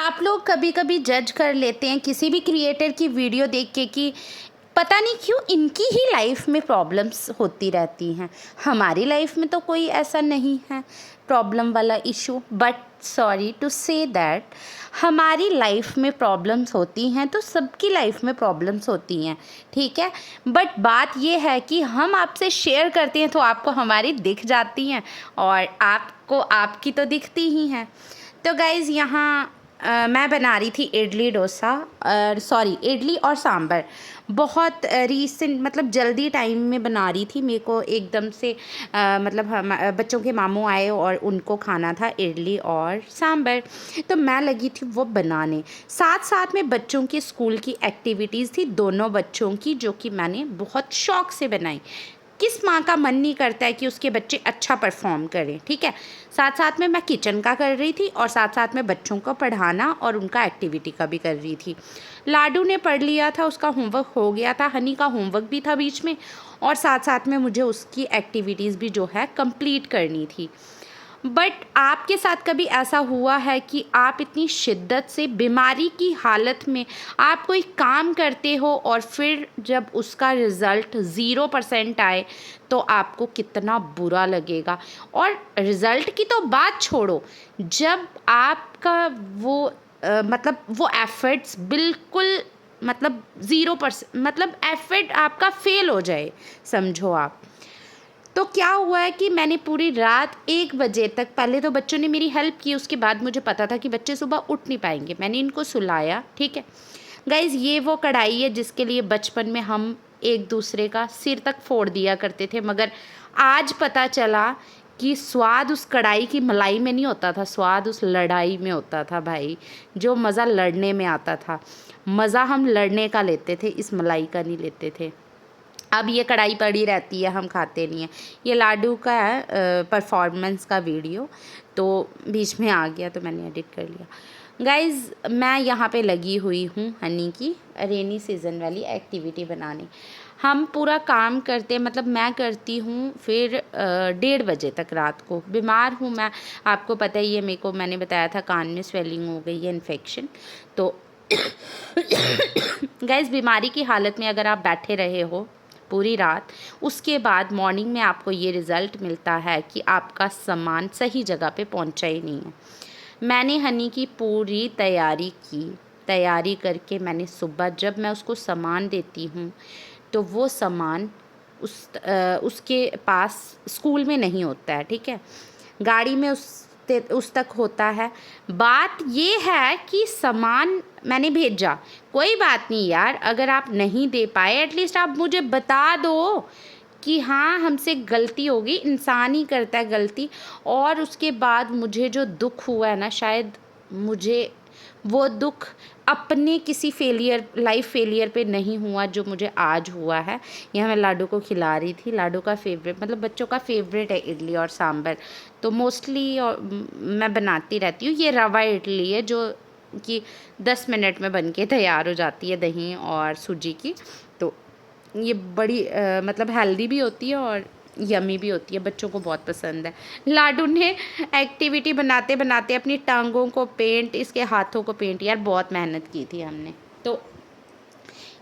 आप लोग कभी कभी जज कर लेते हैं किसी भी क्रिएटर की वीडियो देख के कि पता नहीं क्यों इनकी ही लाइफ में प्रॉब्लम्स होती रहती हैं। हमारी लाइफ में तो कोई ऐसा नहीं है प्रॉब्लम वाला issue, but sorry to say that हमारी लाइफ में प्रॉब्लम्स होती हैं तो सबकी लाइफ में प्रॉब्लम्स होती हैं, ठीक है। बट बात ये है कि हम आपसे शेयर करते हैं तो आपको हमारी दिख जाती हैं और आपको आपकी तो दिखती ही हैं। तो गाइज़ यहाँ मैं बना रही थी इडली डोसा, सॉरी इडली और सांभर। बहुत रीसेंट मतलब जल्दी टाइम में बना रही थी। मेरे को एकदम से मतलब हम बच्चों के मामू आए और उनको खाना था इडली और सांभर, तो मैं लगी थी वो बनाने। साथ साथ में बच्चों की स्कूल की एक्टिविटीज़ थी, दोनों बच्चों की, जो कि मैंने बहुत शौक़ से बनाई। किस माँ का मन नहीं करता है कि उसके बच्चे अच्छा परफॉर्म करें, ठीक है। साथ साथ में मैं किचन का कर रही थी और साथ साथ में बच्चों को पढ़ाना और उनका एक्टिविटी का भी कर रही थी। लाडू ने पढ़ लिया था, उसका होमवर्क हो गया था, हनी का होमवर्क भी था बीच में, और साथ साथ में मुझे उसकी एक्टिविटीज़ भी जो है कंप्लीट करनी थी। बट आपके साथ कभी ऐसा हुआ है कि आप इतनी शिद्दत से बीमारी की हालत में आप कोई काम करते हो और फिर जब उसका रिज़ल्ट 0% आए तो आपको कितना बुरा लगेगा? और रिज़ल्ट की तो बात छोड़ो, जब आपका वो मतलब वो एफ़र्ट्स बिल्कुल मतलब 0% मतलब एफ़र्ट आपका फ़ेल हो जाए, समझो आप। तो क्या हुआ है कि मैंने पूरी रात 1 बजे तक, पहले तो बच्चों ने मेरी हेल्प की, उसके बाद मुझे पता था कि बच्चे सुबह उठ नहीं पाएंगे, मैंने इनको सुलाया, ठीक है। गाइज़ ये वो कढ़ाई है जिसके लिए बचपन में हम एक दूसरे का सिर तक फोड़ दिया करते थे, मगर आज पता चला कि स्वाद उस कढ़ाई की मलाई में नहीं होता था, स्वाद उस लड़ाई में होता था भाई। जो मज़ा लड़ने में आता था, मज़ा हम लड़ने का लेते थे, इस मलाई का नहीं लेते थे। अब ये कढ़ाई पड़ी रहती है, हम खाते नहीं हैं। ये लाडू का है परफॉर्मेंस का वीडियो, तो बीच में आ गया तो मैंने एडिट कर लिया। गाइज़ मैं यहाँ पे लगी हुई हूँ हनी की रेनी सीज़न वाली एक्टिविटी बनाने। हम पूरा काम करते मतलब मैं करती हूँ फिर 1:30 बजे तक रात को। बीमार हूँ मैं, आपको पता ही है, मेरे को मैंने बताया था कान में स्वेलिंग हो गई है, इन्फेक्शन। तो गाइज़ बीमारी की हालत में अगर आप बैठे रहे हो पूरी रात, उसके बाद मॉर्निंग में आपको ये रिज़ल्ट मिलता है कि आपका सामान सही जगह पे पहुंचा ही नहीं है। मैंने हनी की पूरी तैयारी करके मैंने सुबह जब मैं उसको सामान देती हूँ तो वो सामान उसके पास स्कूल में नहीं होता है, ठीक है, गाड़ी में उस तक होता है। बात ये है कि सामान मैंने भेजा, कोई बात नहीं यार, अगर आप नहीं दे पाए एटलीस्ट आप मुझे बता दो कि हाँ हमसे गलती होगी, इंसान ही करता है गलती। और उसके बाद मुझे जो दुख हुआ है ना, शायद मुझे वो दुख अपने किसी लाइफ फेलियर पे नहीं हुआ जो मुझे आज हुआ है। यह मैं लाडू को खिला रही थी, लाडू का फेवरेट मतलब बच्चों का फेवरेट है इडली और सांभर, तो मोस्टली मैं बनाती रहती हूँ। ये रवा इडली है जो कि 10 मिनट में बन के तैयार हो जाती है, दही और सूजी की। तो ये बड़ी मतलब हेल्दी भी होती है और यमी भी होती है, बच्चों को बहुत पसंद है। लाडू ने एक्टिविटी बनाते बनाते अपनी टांगों को पेंट, इसके हाथों को पेंट, यार बहुत मेहनत की थी हमने। तो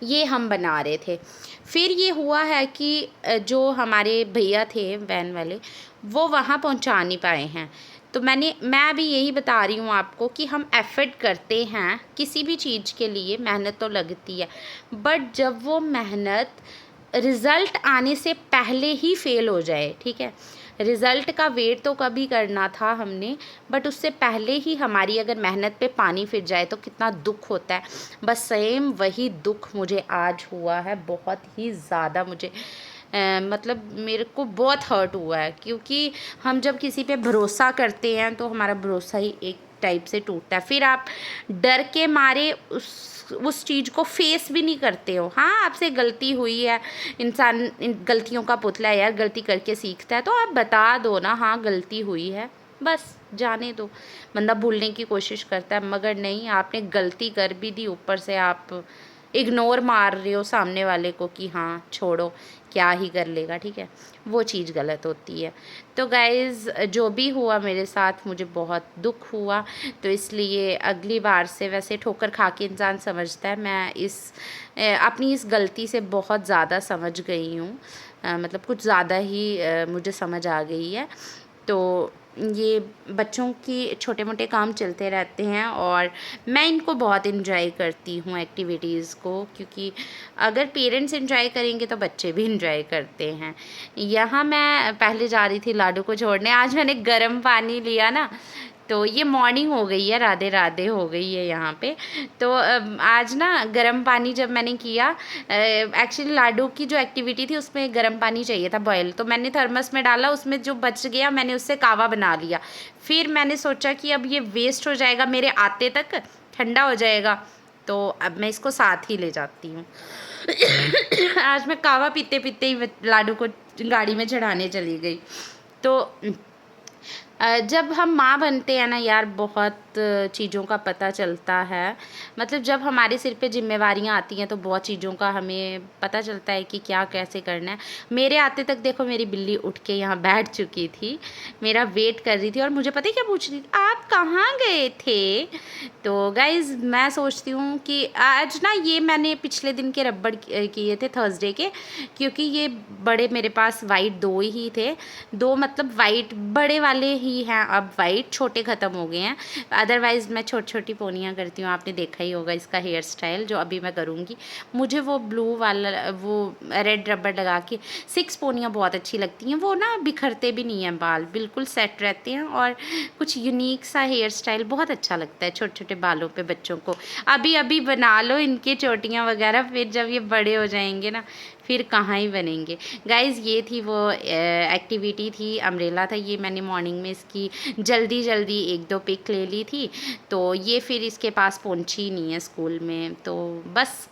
ये हम बना रहे थे। फिर ये हुआ है कि जो हमारे भैया थे वैन वाले, वो वहाँ पहुँचा नहीं पाए हैं। तो मैं भी यही बता रही हूँ आपको कि हम एफ़र्ट करते हैं किसी भी चीज़ के लिए, मेहनत तो लगती है, बट जब वो मेहनत रिज़ल्ट आने से पहले ही फ़ेल हो जाए, ठीक है, रिज़ल्ट का वेट तो कभी करना था हमने, बट उससे पहले ही हमारी अगर मेहनत पे पानी फिर जाए तो कितना दुख होता है। बस सेम वही दुख मुझे आज हुआ है, बहुत ही ज़्यादा मुझे मतलब मेरे को बहुत हर्ट हुआ है, क्योंकि हम जब किसी पे भरोसा करते हैं तो हमारा भरोसा ही एक टाइप से टूटता है। फिर आप डर के मारे उस चीज़ को फेस भी नहीं करते हो। हाँ, आपसे गलती हुई है, इंसान इन गलतियों का पुतला है यार, गलती करके सीखता है, तो आप बता दो ना हाँ गलती हुई है, बस जाने दो। बंदा भूलने की कोशिश करता है, मगर नहीं, आपने गलती कर भी दी, ऊपर से आप इग्नोर मार रहे हो सामने वाले को कि हाँ छोड़ो क्या ही कर लेगा, ठीक है, वो चीज़ गलत होती है। तो गाइज़ जो भी हुआ मेरे साथ मुझे बहुत दुख हुआ, तो इसलिए अगली बार से, वैसे ठोकर खा के इंसान समझता है, मैं अपनी इस गलती से बहुत ज़्यादा समझ गई हूँ, मतलब कुछ ज़्यादा ही मुझे समझ आ गई है। तो ये बच्चों की छोटे मोटे काम चलते रहते हैं और मैं इनको बहुत इन्जॉय करती हूँ एक्टिविटीज़ को, क्योंकि अगर पेरेंट्स इन्जॉय करेंगे तो बच्चे भी इन्जॉय करते हैं। यहाँ मैं पहले जा रही थी लाडू को छोड़ने, आज मैंने गर्म पानी लिया ना, तो ये मॉर्निंग हो गई है, राधे राधे हो गई है यहाँ पे। तो आज ना गर्म पानी जब मैंने किया, एक्चुअली लाडू की जो एक्टिविटी थी उसमें गर्म पानी चाहिए था बॉयल, तो मैंने थर्मस में डाला, उसमें जो बच गया मैंने उससे कावा बना लिया। फिर मैंने सोचा कि अब ये वेस्ट हो जाएगा, मेरे आते तक ठंडा हो जाएगा, तो अब मैं इसको साथ ही ले जाती हूँ। आज मैं कावा पीते पीते ही लाडू को गाड़ी में चढ़ाने चली गई। तो जब हम माँ बनते हैं ना यार, बहुत चीज़ों का पता चलता है, मतलब जब हमारे सिर पे जिम्मेवारियाँ आती हैं तो बहुत चीज़ों का हमें पता चलता है कि क्या कैसे करना है। मेरे आते तक देखो मेरी बिल्ली उठ के यहाँ बैठ चुकी थी, मेरा वेट कर रही थी और मुझे पता है क्या पूछ रही थी, आप कहाँ गए थे? तो गाइज़ मैं सोचती हूँ कि आज ना ये मैंने पिछले दिन के रबड़ किए थे थर्सडे के, क्योंकि ये बड़े मेरे पास वाइट 2 ही थे, 2 मतलब वाइट बड़े वाले ही हैं, अब वाइट छोटे ख़त्म हो गए हैं। अदरवाइज़ मैं छोटी छोटी पोनियाँ करती हूँ, आपने देखा ही होगा इसका हेयर स्टाइल जो अभी मैं करूँगी। मुझे वो ब्लू वाला वो रेड रबड़ लगा के 6 पोनियाँ बहुत अच्छी लगती हैं, वो ना बिखरते भी नहीं हैं, बाल बिल्कुल सेट रहते हैं और कुछ यूनिक सा हेयर स्टाइल बहुत अच्छा लगता है छोटे छोटे बालों पे बच्चों को। अभी अभी बना लो इनके चोटियाँ वगैरह, फिर जब ये बड़े हो जाएंगे ना फिर कहाँ ही बनेंगे। गाइज़ ये थी वो एक्टिविटी थी, अम्ब्रेला था ये, मैंने मॉर्निंग में इसकी जल्दी जल्दी 1-2 पिक ले ली थी, तो ये फिर इसके पास पहुंची नहीं है स्कूल में। तो बस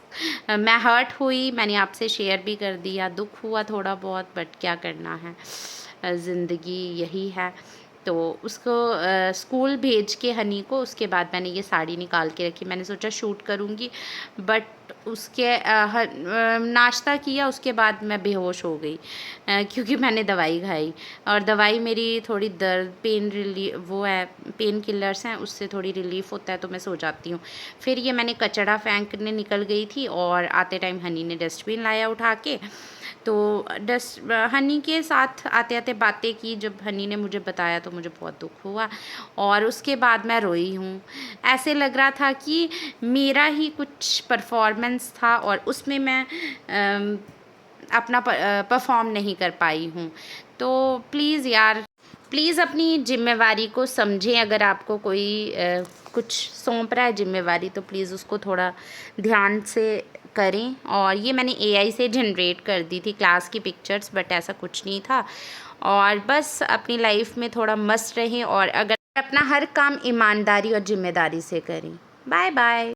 मैं हर्ट हुई, मैंने आपसे शेयर भी कर दिया, दुख हुआ थोड़ा बहुत, बट क्या करना है, ज़िंदगी यही है। तो उसको स्कूल भेज के हनी को, उसके बाद मैंने ये साड़ी निकाल के रखी, मैंने सोचा शूट करूँगी, बट उसके नाश्ता किया उसके बाद मैं बेहोश हो गई, क्योंकि मैंने दवाई खाई और दवाई मेरी थोड़ी दर्द वो है, पेन किलर्स हैं, उससे थोड़ी रिलीफ़ होता है तो मैं सो जाती हूँ। फिर ये मैंने कचड़ा फेंकने निकल गई थी और आते टाइम हनी ने डस्टबिन लाया उठा के, तो हनी के साथ आते आते बातें की, जब हनी ने मुझे बताया तो मुझे बहुत दुख हुआ और उसके बाद मैं रोई हूँ। ऐसे लग रहा था कि मेरा ही कुछ परफॉर्मेंस था और उसमें मैं अपना परफॉर्म नहीं कर पाई हूँ। तो प्लीज़ यार, प्लीज़ अपनी ज़िम्मेवारी को समझें, अगर आपको कोई कुछ सौंप रहा है ज़िम्मेवारी तो प्लीज़ उसको थोड़ा ध्यान से करें। और ये मैंने एआई से जनरेट कर दी थी क्लास की पिक्चर्स, बट ऐसा कुछ नहीं था। और बस अपनी लाइफ में थोड़ा मस्त रहें और अगर अपना हर काम ईमानदारी और ज़िम्मेदारी से करें। Bye bye.